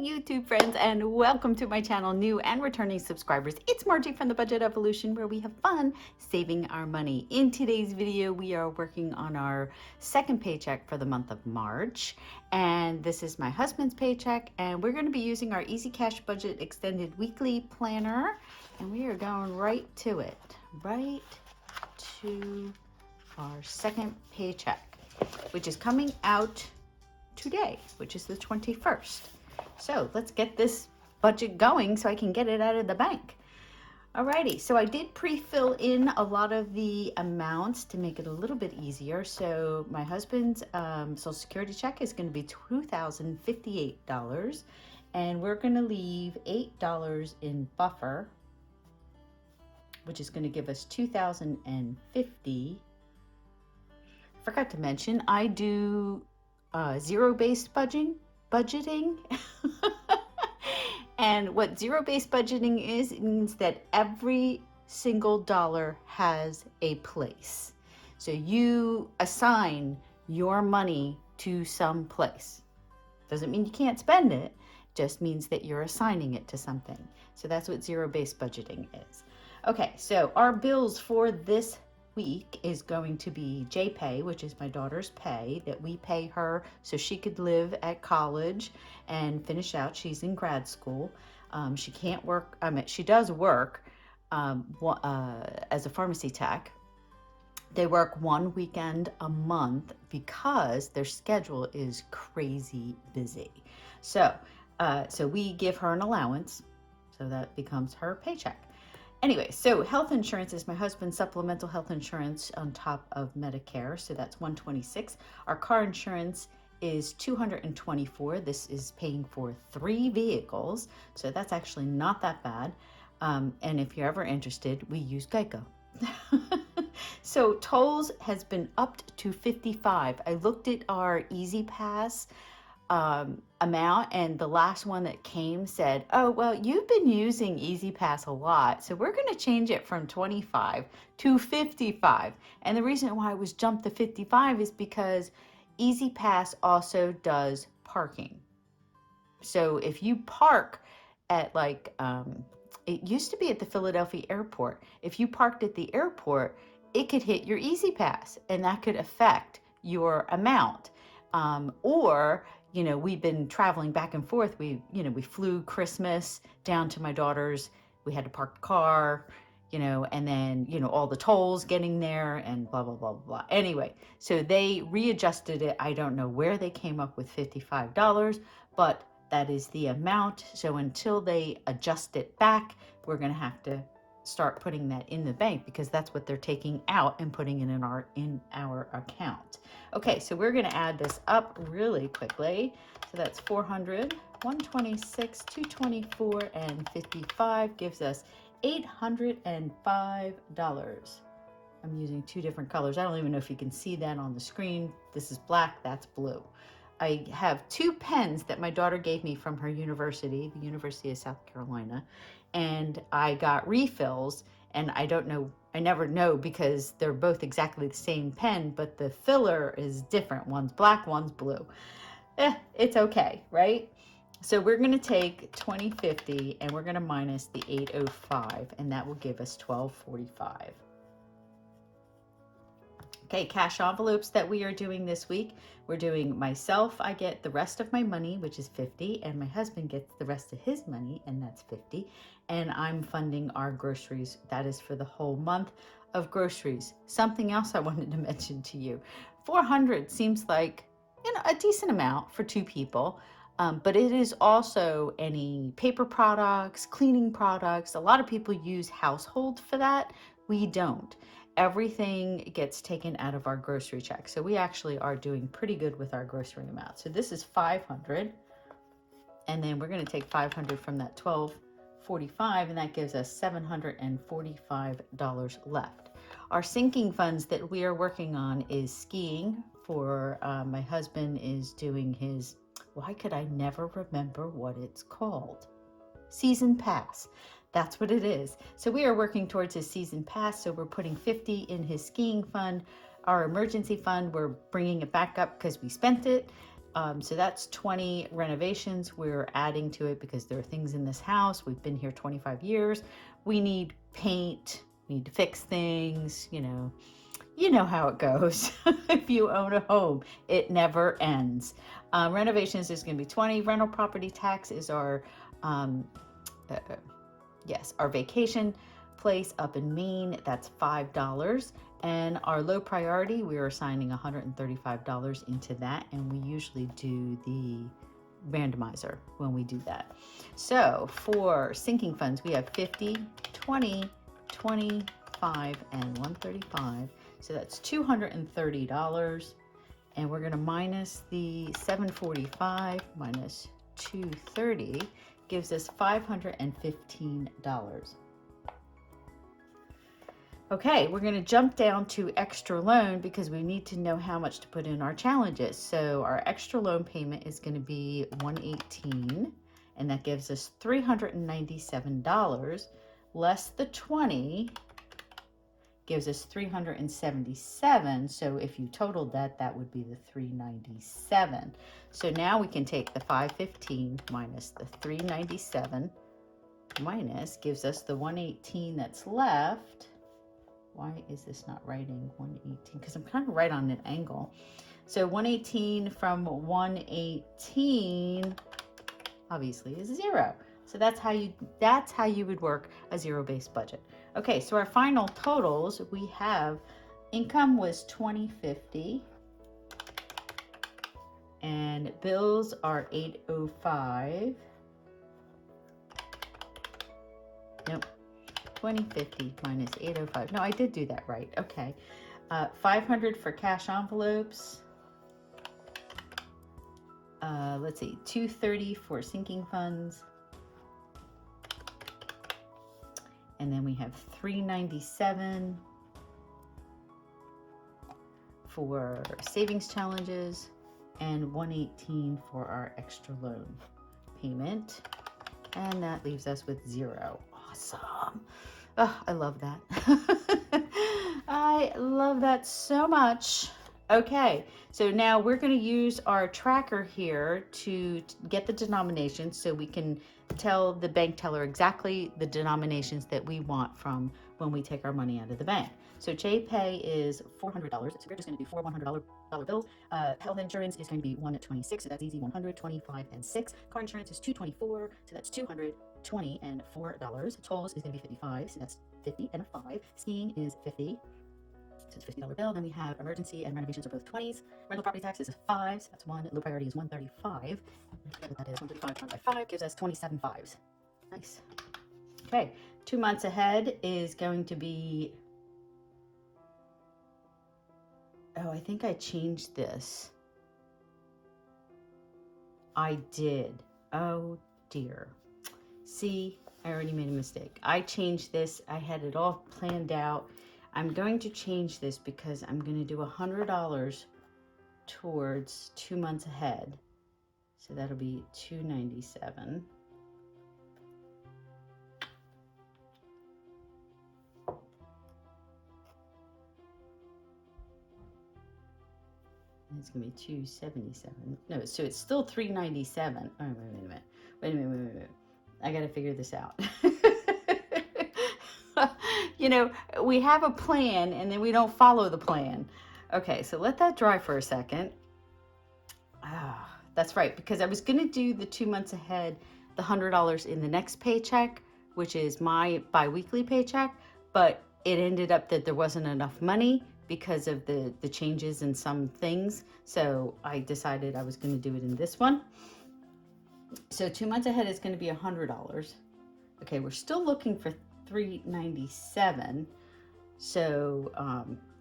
YouTube friends, and welcome to my channel, new and returning subscribers. It's Margie from the Budget Evolution, where we have fun saving our money. In today's video, we are working on our second paycheck for the month of March, and this is my husband's paycheck, and we're going to be using our Easy Cash Budget Extended Weekly Planner, and we are going right to it, right to our second paycheck, which is coming out today, which is the 21st. So let's get this budget going so I can get it out of the bank. Alrighty, so I did pre-fill in a lot of the amounts to make it a little bit easier. So my husband's Social Security check is going to be $2,058, and we're going to leave $8 in buffer, which is going to give us $2,050. Forgot to mention, I do zero-based budgeting. And what zero-based budgeting is, it means that every single dollar has a place. So you assign your money to some place. Doesn't mean you can't spend it, just means that you're assigning it to something. So that's what zero-based budgeting is. Okay, so our bills for this week is going to be JPay, which is my daughter's pay that we pay her so she could live at college and finish out. She's in grad school. She can't work. I mean, she does work as a pharmacy tech. They work one weekend a month because their schedule is crazy busy. So we give her an allowance, so that becomes her paycheck. Anyway, so health insurance is my husband's supplemental health insurance on top of Medicare, so that's $126. Our car insurance is $224. This is paying for 3 vehicles, so that's actually not that bad. And if you're ever interested, we use Geico. So tolls has been upped to $55. I looked at our Easy Pass amount, and the last one that came said, oh, well, you've been using Easy Pass a lot, so we're going to change it from 25 to 55. And the reason why it was jumped to 55 is because Easy Pass also does parking. So if you park at it used to be at the Philadelphia airport. If you parked at the airport, it could hit your Easy Pass, and that could affect your amount. Or we've been traveling back and forth. We flew Christmas down to my daughter's. We had to park the car, and then, all the tolls getting there and blah, blah, blah, blah. Anyway, so they readjusted it. I don't know where they came up with $55, but that is the amount. So until they adjust it back, we're going to have to start putting that in the bank, because that's what they're taking out and putting it in our account. Okay, so we're going to add this up really quickly. So that's 400, 126, 224, and 55 gives us $805. I'm using 2 different colors. I don't even know if you can see that on the screen. This is black, that's blue. I have 2 pens that my daughter gave me from her university, the University of South Carolina, and I got refills, and I never know because they're both exactly the same pen, but the filler is different. One's black, one's blue. It's okay, right? So we're going to take 2050 and we're going to minus the 805, and that will give us 1245. Okay, cash envelopes that we are doing this week. We're doing myself, I get the rest of my money, which is 50, and my husband gets the rest of his money, and that's 50. And I'm funding our groceries. That is for the whole month of groceries. Something else I wanted to mention to you. 400 seems like, a decent amount for 2 people. But it is also any paper products, cleaning products. A lot of people use household for that. We don't. Everything gets taken out of our grocery check. So we actually are doing pretty good with our grocery amount. So this is 500. And then we're going to take 500 from that 1245, and that gives us $745 left. Our sinking funds that we are working on is skiing for my husband is doing his, why could I never remember what it's called? Season pass. That's what it is. So we are working towards his season pass. So we're putting 50 in his skiing fund. Our emergency fund, we're bringing it back up because we spent it. So that's 20 renovations. We're adding to it because there are things in this house. We've been here 25 years. We need paint. We need to fix things, you know how it goes. If you own a home, it never ends. Renovations is going to be 20. Rental property tax is our, our vacation place up in Maine. That's $5. And our low priority, we are assigning $135 into that. And we usually do the randomizer when we do that. So for sinking funds, we have 50, 20, 25, and 135. So that's $230. And we're going to minus the 745 minus 230 gives us $515. Okay, we're going to jump down to extra loan because we need to know how much to put in our challenges. So our extra loan payment is going to be $118, and that gives us $397, less the 20 gives us $377. So if you totaled that, that would be the $397. So now we can take the $515 minus the $397 minus gives us the $118 that's left. Why is this not writing 118? Because I'm kind of right on an angle. So 118 from 118 obviously is 0. So that's how you would work a zero-based budget. Okay, so our final totals, we have income was $20.50 and bills are $805. Nope. $20.50 minus $805. No, I did do that right. Okay. $500 for cash envelopes. Let's see, $230 for sinking funds. And then we have $397 for savings challenges and $118 for our extra loan payment. And that leaves us with 0. Awesome. Oh, I love that. I love that so much. Okay, so now we're going to use our tracker here to get the denominations so we can tell the bank teller exactly the denominations that we want from when we take our money out of the bank. So JPay is $400. So we're just going to do 4 $100 bills. Health insurance is going to be 126, so that's easy. 100, 25, and 6. Car insurance is 224, so that's 220 and $4. Tolls is going to be 55, so that's 50 and a 5. Skiing is 50. So it's a $50 bill. Then we have emergency and renovations are both 20s. Rental property tax is a 5, so that's 1. Low priority is 135. I forget what that is. 135 divided by 5 gives us 27 5s. Nice. Okay, 2 months ahead is going to be. Oh, I think I changed this. I did. Oh dear. See, I already made a mistake. I changed this. I had it all planned out. I'm going to change this because I'm going to do $100 towards 2 months ahead. So that'll be $297. And it's going to be $277. No, so it's still $397. Oh, wait a minute. I got to figure this out. We have a plan and then we don't follow the plan. Okay, so let that dry for a second. That's right, because I was going to do the 2 months ahead, the $100 in the next paycheck, which is my bi-weekly paycheck, but it ended up that there wasn't enough money because of the changes in some things. So I decided I was going to do it in this one. So 2 months ahead is going to be $100. Okay, we're still looking for $397. So,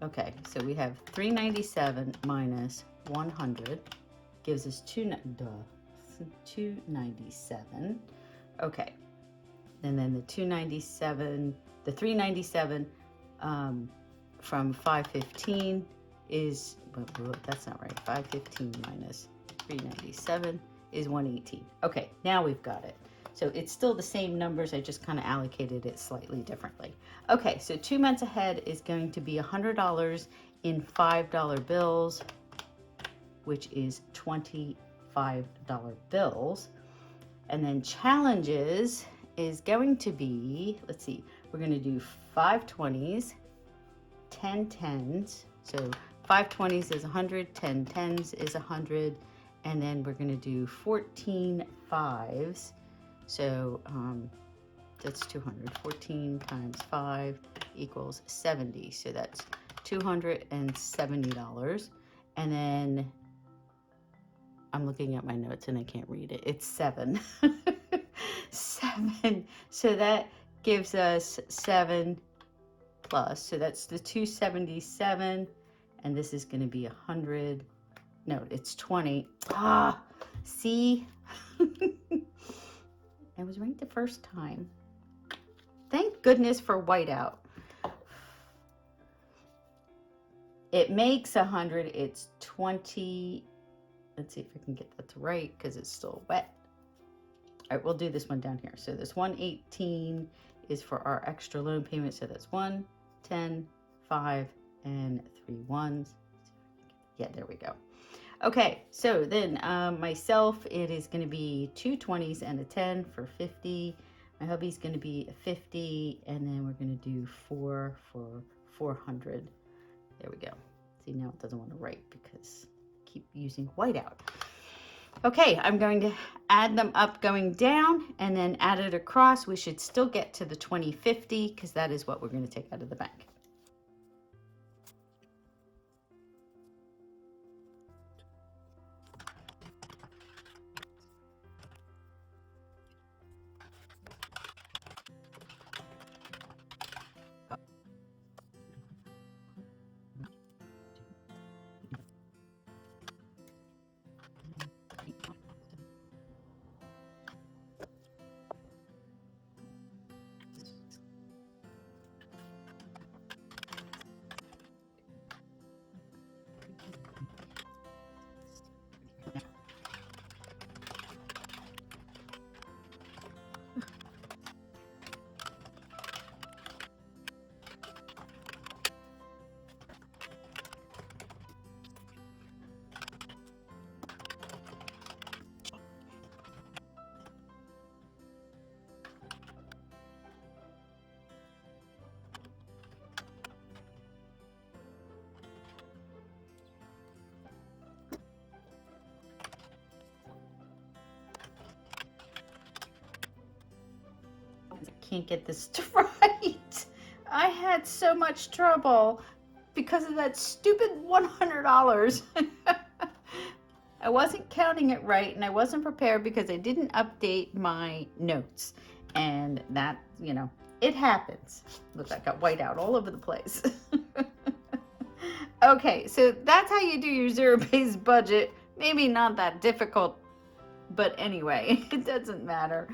okay, so we have $397 minus 100 gives us $297. Okay, and then the $397 from 515 is, that's not right. 515 minus 397 is 118. Okay, now we've got it. So it's still the same numbers, I just kind of allocated it slightly differently. Okay, so 2 months ahead is going to be $100 in $5 bills, which is $25 bills. And then challenges is going to be, let's see, we're going to do 5 20s, 10 10s. So 5 20s is 100, 10 10s is 100, and then we're going to do 14 5s. So that's 200. 14 times 5 equals 70. So that's $270. And then I'm looking at my notes and I can't read it. It's 7. 7. So that gives us 7 plus. So that's the 277. And this is going to be 100. No, it's 20. Ah, see? I was right the first time. Thank goodness for whiteout. It makes 100. It's 20. Let's see if I can get that right because it's still wet. All right, we'll do this one down here. So this 118 is for our extra loan payment. So that's 1, 10, 5, and 3 ones. Yeah, there we go. Okay, so then myself, it is going to be 2 20s and a 10 for 50. My hubby's going to be a 50, and then we're going to do 4 for 400. There we go. See, now it doesn't want to write because I keep using whiteout. Okay, I'm going to add them up going down and then add it across. We should still get to the 2050 because that is what we're going to take out of the bank. Can't get this right. I had so much trouble because of that stupid $100. I wasn't counting it right and I wasn't prepared because I didn't update my notes. And that, you know, it happens. Look, I got white out all over the place. Okay, so that's how you do your zero-based budget. Maybe not that difficult, but anyway, it doesn't matter.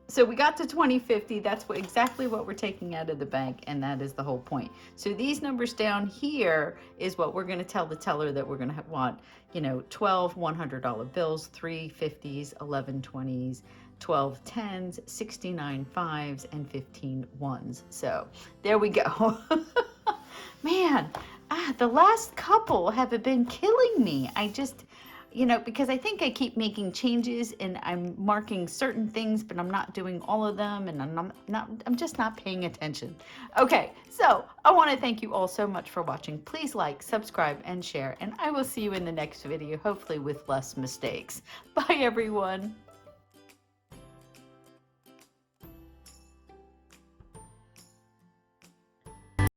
So we got to 2050. That's exactly what we're taking out of the bank, and that is the whole point. So these numbers down here is what we're going to tell the teller that we're going to want, you know, 12 $100 bills, 3 50s, 11 20s, 12 10s, 69 5s, and 15 1s. So there we go. Man, the last couple have been killing me. I just, you know, because I think I keep making changes and I'm marking certain things, but I'm not doing all of them, and I'm just not paying attention. Okay, so I want to thank you all so much for watching. Please like, subscribe, and share, and I will see you in the next video, hopefully with less mistakes. Bye, everyone.